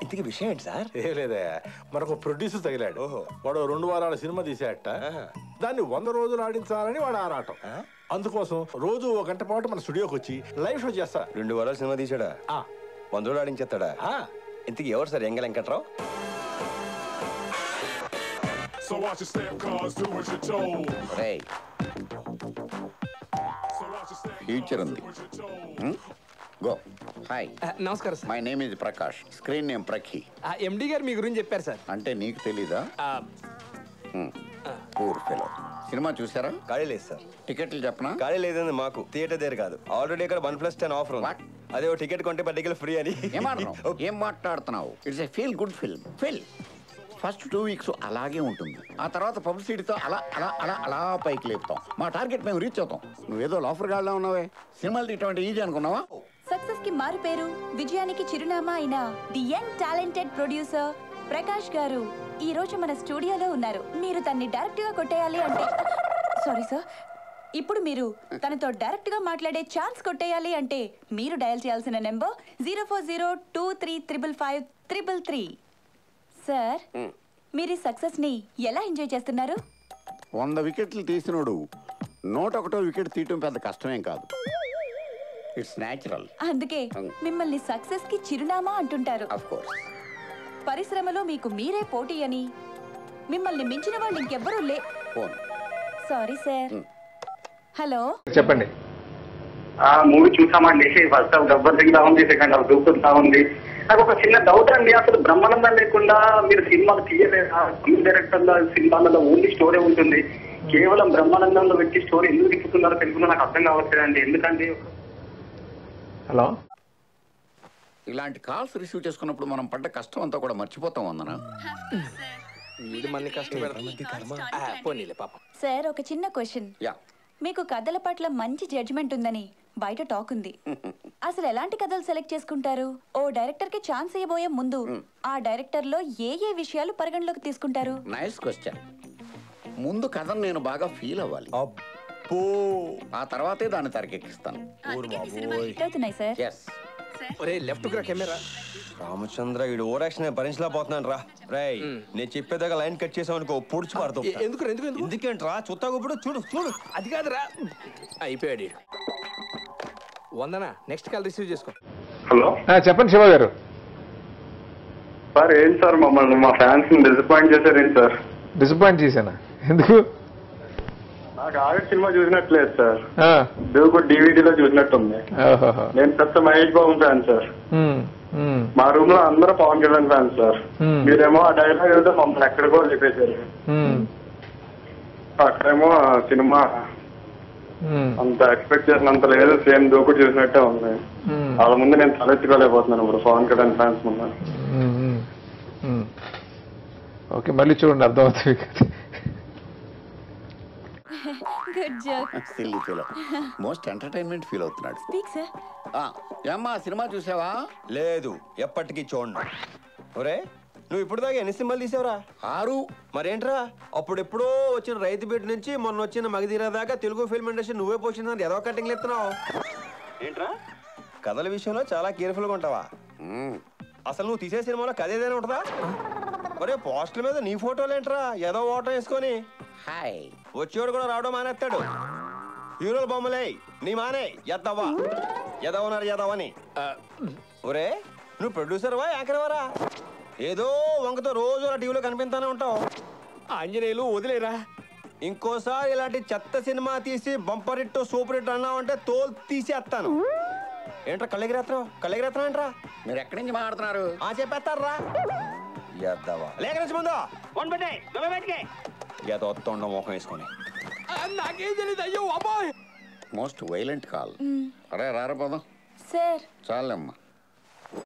ఇంతకీ విషయం ఏంటి సార్? ఏ లేదే, మనకు ప్రొడ్యూసర్ తగిలాడు. వాడు 2 వారాల సినిమా తీసేట, దాన్ని 100 రోజులు ఆడించాలని వాడు ఆరాటం. అందుకోసం రోజు 1 గంట పాటు మన స్టూడియోకి వచ్చి లైవ్ షో చేస్తా. 2 వారాల సినిమా తీసాడా? 100 రోజులు ఆడించేస్తాడా? ఇంతకీ ఎవరు సార్ ఎంగ వెంకట్రావు? ఫ్యూచర్ ఉంది. గో. హాయ్, నమస్కారం sir. My name is Prakash, screen name Prakhi. MD గారు మీ గురించి చెప్పారు సార్. అంటే నీకు తెలీదా? Poor fellow. సినిమా చూసారా? ఖాళీ లేదు సార్. టికెట్లు చెప్పనా? ఖాళీ లేదండి మాకు. థియేటర్ దగ్గర కాదు, ఆల్రెడీ ఇక్కడ 1+10 ఆఫర్ ఉంది. అదే ఓ టికెట్ కొంటే 10 టికెట్లు ఫ్రీ అని. ఏం మాట్లాడుతున్నావు? It's a feel good film. First 2 weeks అలాగే ఉంటుంది. ఆ తర్వాత పబ్లిసిటీతో అలా అలా అలా అలా పైకి లేపుతాం. మా టార్గెట్ మేము రీచ్ అవుతాం. నువ్వేదో లాఫర్ గాడ్లా ఉన్నావే. సినిమాలు తీయటం ఈజీ అనుకున్నావా? సక్సెస్ కి మారు పేరు, విజయానికి చిరునామా అయిన the young talented producer Prakash గారు ఈ రోజు మన స్టూడియోలో ఉన్నారు. మీరు తన్ని డైరెక్ట్ గా కొట్టేయాలి అంటే, సారీ సార్, ఇప్పుడు మీరు తనతో డైరెక్ట్ గా మాట్లాడే ఛాన్స్ కొట్టేయాలి అంటే మీరు డయల్ చేయాల్సిన నెంబర్ 0402355533. సార్, మీరు ఈ సక్సెస్ ని ఎలా ఎంజాయ్ చేస్తున్నారు? 100 వికెట్లు తీసినోడు 101వ వికెట్ తీయటం పెద్ద కష్టమేం కాదు. It's natural. అందుకే మిమ్మల్ని సక్సెస్ కి చిరునామా అంటుంటారు. Of course. పరిశ్రమలో మీకు మీరే పోటీ అని, మిమ్మల్ని మించిన వాళ్ళు ఇంకెవ్వరూ సారీ సార్. హలో, చెప్పండి. మూవీ చూసామండి. ఫస్ట్ హాఫ్ గబ్బర్ సింగ్ లా ఉంది, సెకండ్ హాఫ్ దూకుడు లా ఉంది. నాకు ఒక చిన్న డౌట్ అండి, అసలు బ్రహ్మానందం లేకుండా మీరు సినిమాలు తీయలేదా? డైరెక్టర్ల సినిమాలలో ఓన్లీ స్టోరీ ఉంటుంది, కేవలం బ్రహ్మానందంలో పెట్టి స్టోరీ ఎందుకు తిప్పుతున్నారో తెలుగులో నాకు అర్థం కావట్లేదండి. ఎందుకండి? హలో, ఇలాంటి కాల్స్ రిసీవ్ చేసుకున్నప్పుడు మనం పడ్డ కష్టం అంతా కూడా మర్చిపోతాం. వందన సార్, ఒక చిన్న క్వశ్చన్. మీకు కథల పట్ల మంచి జడ్జిమెంట్ ఉందని బయట టాక్ ఉంది. అసలు ఎలాంటి కథలు సెలెక్ట్ చేసుకుంటారు? ఓ డైరెక్టర్ కి ఛాన్స్ ఇవ్వబోయే ముందు ఆ డైరెక్టర్ లో ఏ ఏ విషయాలు పరిగణలోకి తీసుకుంటారు? Nice question. ముందు కథను నేను బాగా ఫీల్ అవ్వాలి, ఆ తర్వాతే దాన్ని తెరకెక్కిస్తాను. రామచంద్ర, ఈ ఓవర్ యాక్షన్ భరించలేకపోతున్నాను రా. రై, నేను చెప్పేదాకా లైన్ కట్ చేసావు అనుకో, పొడిచి పడతావు. ఎందుకేంట్రా? చూస్తావు ఇప్పుడు, చూడు చూడు. అది కాదురా, అయిపోయాడు. వందనా, నెక్స్ట్ కాల్ రిసీవ్ చేసుకో. హలో, చెప్పండి శివ గారు. సార్ ఏంటి సార్ మమ్మల్ని మా ఫ్యాన్స్ ని డిసప్పాయింట్ చేశారేంటి సార్? డిసప్పాయింట్ చేశానా? ఎందుకు? నాకు ఆగట్ సినిమా చూసినట్లేదు సార్, దేవుడు డివిడీలో చూసినట్టుంది. నేను పెద్ద మహేష్ బాబు ఫ్యాన్ సార్. మా రూమ్ లో అందరూ పవన్ కళ్యాణ్ ఫ్యాన్ సార్. మీరేమో ఆ డైలాగ్ వెళ్తే మమ్మల్ని ఎక్కడికో చెప్పేశారు. అక్కడేమో సినిమా అంత ఎక్స్పెక్ట్ చేసినంత లేదు, సేమ్ దూకుడు చూసినట్టే ఉంది. వాళ్ళ ముందు నేను తలెత్తుకోలేకపోతున్నాను ఇప్పుడు పవన్ కళ్యాణ్ ఫ్యాన్స్ ముందు. ఓకే, మళ్ళీ చూడండి, అర్థమవుతుంది. మోస్ట్ ఎంటర్టైన్మెంట్ ఫీల్ అవుతున్నాడు. ఏమ్మా, సినిమా చూసావా? లేదు, ఎప్పటికీ చూడండి. ఒరే, నువ్వు ఇప్పుడు దాకా ఎన్ని సినిమాలు తీసావురా? 6. మరేంట్రా, అప్పుడెప్పుడో వచ్చిన రైతు బిడ్డ నుంచి మొన్న వచ్చిన మగధీర దాకా తెలుగు ఫిల్మ్ ఇండస్ట్రీ నువ్వే పోషిందని ఏదో కటింగ్లు ఎత్తున్నావు ఏంట్రా? కథల విషయంలో చాలా కేర్ఫుల్ గా ఉంటావా? అసలు నువ్వు తీసే సినిమాలో కథ ఏదైనా ఉంటుందా? ఒరే, పోస్టర్ మీద నీ ఫోటోలేంట్రా? ఏదో ఓటం వేసుకొని వచ్చేవాడు కూడా రావడం మానేస్తాడు. హీరోల బొమ్మలే నీ మానే ఎద్దవా, ఎదవన్నారు ఎదవని. ఒరే, నువ్వు ప్రొడ్యూసర్ వా యాంకర్ వారా? ఏదో వంకతో రోజు టీవీలో కనిపిస్తానే ఉంటావు. ఆంజనేయులు వదిలేరా, ఇంకోసారి ఇలాంటి చెత్త సినిమా తీసి బంపర్ హిట్ సూపర్ హిట్ అన్నావంటే తోలు తీసేస్తాను. ఏంట్రా కళ్ళెగిరేత్రం? కళ్ళెగిరేత్రం ఏంట్రా? మీరు ఎక్కడి నుంచి మాట్లాడుతున్నారు? చెప్పేస్తారా? ఎద్దవా లేక నుంచి ముందు ఏదో తొండ మోహం వేసుకొని. నాకేం తెలియదు. అయ్యో అబ్బాయి, మోస్ట్ వైలెంట్ కాల్. అరే రారా పోదాం. సార్, చాలమ్మా.